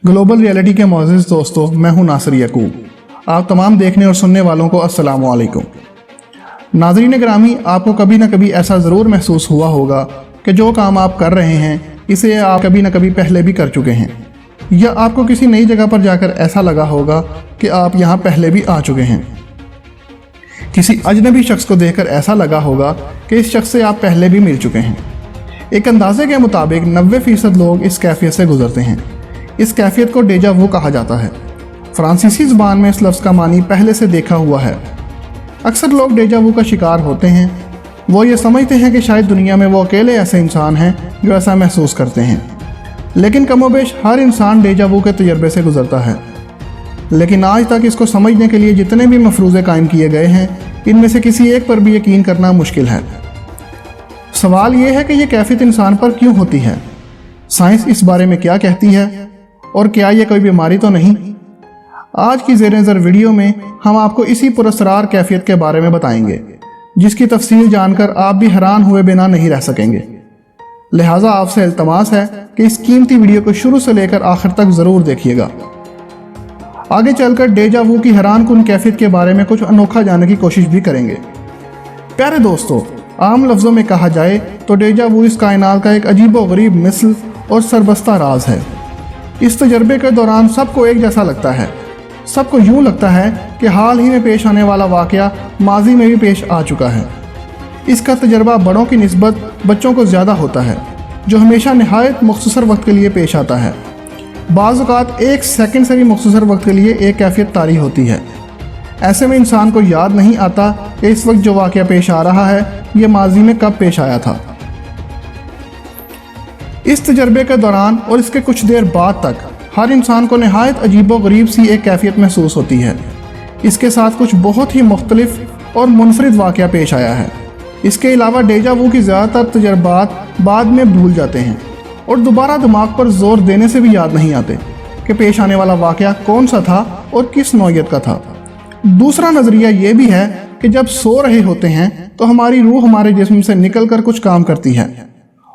Global reality के मोअज़्ज़िज़ दोस्तों, मैं हूं नासिर यकूब। आप तमाम देखने और सुनने वालों को अस्सलामु अलैकुम। नाज़रीन गिरामी, आपको कभी ना कभी ऐसा ज़रूर महसूस हुआ होगा कि जो काम आप कर रहे हैं इसे आप कभी ना कभी पहले भी कर चुके हैं, या आपको किसी नई जगह पर जाकर ऐसा लगा होगा कि आप यहाँ पहले भी आ चुके हैं। किसी अजनबी शख्स को देखकर ऐसा लगा होगा कि इस शख्स से आप पहले भी मिल चुके हैं। एक अंदाजे के मुताबिक 90% लोग इस कैफियत से गुजरते हैं। इस कैफियत को डेजा वू कहा जाता है। फ्रांसीसी ज़बान में इस लफ्ज़ का मानी पहले से देखा हुआ है। अक्सर लोग डेजा वू का शिकार होते हैं। वो ये समझते हैं कि शायद दुनिया में वो अकेले ऐसे इंसान हैं जो ऐसा महसूस करते हैं, लेकिन कमोबेश हर इंसान डेजा वू के तजर्बे से गुजरता है। लेकिन आज तक इसको समझने के लिए जितने भी मफरूज़े कायम किए गए हैं, इनमें से किसी एक पर भी यकीन करना मुश्किल है। सवाल ये है कि ये कैफियत इंसान पर क्यों होती है, साइंस इस बारे में क्या कहती है, और क्या ये कोई बीमारी तो नहीं। आज की ज़ेर नज़र वीडियो में हम आपको इसी पुरअसरार कैफियत के बारे में बताएंगे, जिसकी तफसील जानकर आप भी हैरान हुए बिना नहीं रह सकेंगे। लिहाजा आपसे इल्तमास है कि इस कीमती वीडियो को शुरू से लेकर आखिर तक ज़रूर देखिएगा। आगे चलकर डेजा वू की हैरान कुन कैफियत के बारे में कुछ अनोखा जानने की कोशिश भी करेंगे। प्यारे दोस्तों, आम लफ्ज़ों में कहा जाए तो डेजा वू इस कायनात का एक अजीबोगरीब मिसल और सरबस्ता राज है। इस तजर्बे के दौरान सबको एक जैसा लगता है। सबको यूँ लगता है कि हाल ही में पेश आने वाला वाक़या माजी में भी पेश आ चुका है। इसका तजर्बा बड़ों की निस्बत बच्चों को ज़्यादा होता है, जो हमेशा नहायत मुख्तसर वक्त के लिए पेश आता है। बाज़ औक़ात 1 सेकंड से भी मुख्तसर वक्त के लिए एक कैफियत तारी होती है। ऐसे में इंसान को याद नहीं आता कि इस वक्त जो वाक़या पेश आ रहा है ये माजी में कब पेश आया था। इस तजर्बे के दौरान और इसके कुछ देर बाद तक हर इंसान को नहायत अजीबो गरीब सी एक कैफियत महसूस होती है। इसके साथ कुछ बहुत ही मुख्तलिफ और मुनफरिद वाक़या पेश आया है। इसके अलावा डेजा वू की ज़्यादातर तजर्बात बाद में भूल जाते हैं और दोबारा दिमाग पर जोर देने से भी याद नहीं आते कि पेश आने वाला वाक़या कौन सा था और किस नौयत का था। दूसरा नज़रिया ये भी है कि जब सो रहे होते हैं तो हमारी रूह हमारे जिस्म से निकल कर कुछ काम करती है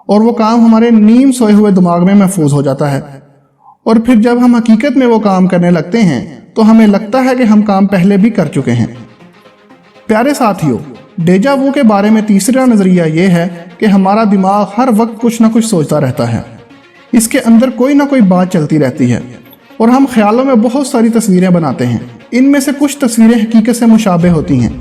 और वो काम हमारे नीम सोए हुए दिमाग में महफूज हो जाता है, और फिर जब हम हकीकत में वो काम करने लगते हैं तो हमें लगता है कि हम काम पहले भी कर चुके हैं। प्यारे साथियों, डेजा वू के बारे में तीसरा नज़रिया ये है कि हमारा दिमाग हर वक्त कुछ ना कुछ सोचता रहता है। इसके अंदर कोई ना कोई बात चलती रहती है और हम ख्यालों में बहुत सारी तस्वीरें बनाते हैं। इनमें से कुछ तस्वीरें हकीकत से मुशाबे होती हैं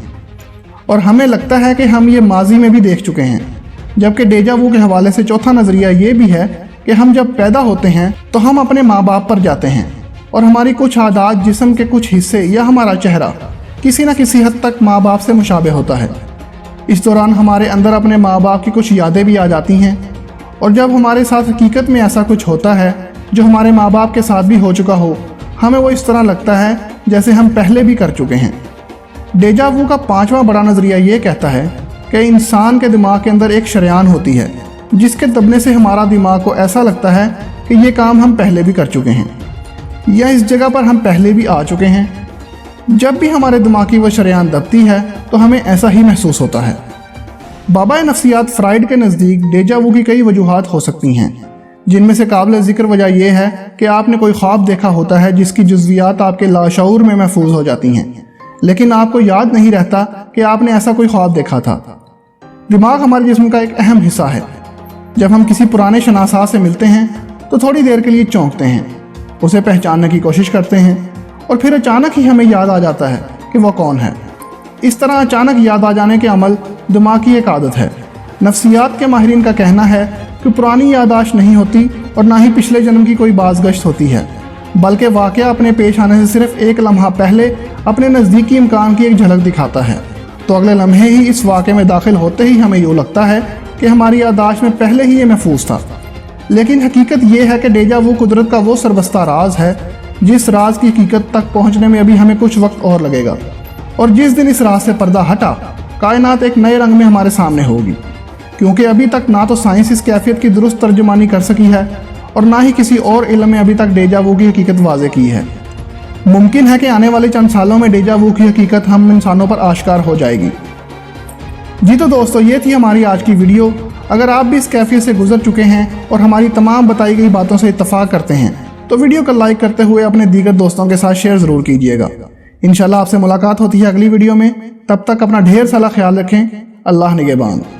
और हमें लगता है कि हम ये माजी में भी देख चुके हैं। जबकि डेजा वू के हवाले से चौथा नज़रिया ये भी है कि हम जब पैदा होते हैं तो हम अपने माँ बाप पर जाते हैं और हमारी कुछ आदत, जिस्म के कुछ हिस्से या हमारा चेहरा किसी न किसी हद तक माँ बाप से मुशाबे होता है। इस दौरान हमारे अंदर अपने माँ बाप की कुछ यादें भी आ जाती हैं, और जब हमारे साथ हकीकत में ऐसा कुछ होता है जो हमारे माँ बाप के साथ भी हो चुका हो, हमें वो इस तरह लगता है जैसे हम पहले भी कर चुके हैं। डेजा वू का पांचवा बड़ा नज़रिया ये कहता है कि इंसान के दिमाग के अंदर एक शरेआन होती है जिसके दबने से हमारा दिमाग को ऐसा लगता है कि ये काम हम पहले भी कर चुके हैं या इस जगह पर हम पहले भी आ चुके हैं। जब भी हमारे दिमाग की वो शरेआन दबती है तो हमें ऐसा ही महसूस होता है। बाबा नफ्सियात फ्राइड के नज़दीक डेजा वू की कई वजूहात हो सकती हैं, जिनमें से काबिल ज़िक्र वजह यह है कि आपने कोई ख्वाब देखा होता है जिसकी जुज़वियात आपके लाशऊर में महफूज हो जाती हैं, लेकिन आपको याद नहीं रहता कि आपने ऐसा कोई ख्वाब देखा था। दिमाग हमारे जिस्म का एक अहम हिस्सा है। जब हम किसी पुराने शनासा से मिलते हैं तो थोड़ी देर के लिए चौंकते हैं, उसे पहचानने की कोशिश करते हैं और फिर अचानक ही हमें याद आ जाता है कि वह कौन है। इस तरह अचानक याद आ जाने के अमल दिमाग की एक आदत है। नफ्सियात के माहिरीन का कहना है कि पुरानी यादाश्त नहीं होती और ना ही पिछले जन्म की कोई बाज़गश्त होती है, बल्कि वाक़या अपने पेश आने से सिर्फ एक लम्हा पहले अपने नज़दीकी इम्कान की एक झलक दिखाता है। तो अगले लम्हे ही इस वाक़े में दाखिल होते ही हमें यूँ लगता है कि हमारी यादाश्त में पहले ही ये महफूज था। लेकिन हकीकत ये है कि डेजा वू कुदरत का वो सरबस्ता राज है जिस राज की हकीकत तक पहुँचने में अभी हमें कुछ वक्त और लगेगा, और जिस दिन इस राज से पर्दा हटा कायनात एक नए रंग में हमारे सामने होगी, क्योंकि अभी तक ना तो साइंस इस कैफियत की दुरुस्त तर्जुमानी कर सकी है और ना ही किसी और इल्म में अभी तक डेजा वू की हकीकत वाज़े की है। मुमकिन है कि आने वाले चंद सालों में डेजा वू की हकीकत हम इंसानों पर आश्कार हो जाएगी। जी तो दोस्तों, ये थी हमारी आज की वीडियो। अगर आप भी इस कैफियत से गुजर चुके हैं और हमारी तमाम बताई गई बातों से इत्तफाक करते हैं تو ویڈیو کو لائک کرتے ہوئے اپنے دیگر دوستوں کے ساتھ شیئر ضرور کیجیے گا۔ انشاءاللہ آپ سے ملاقات ہوتی ہے اگلی ویڈیو میں، تب تک اپنا ڈھیر سارا خیال رکھیں۔ اللہ نگہبان۔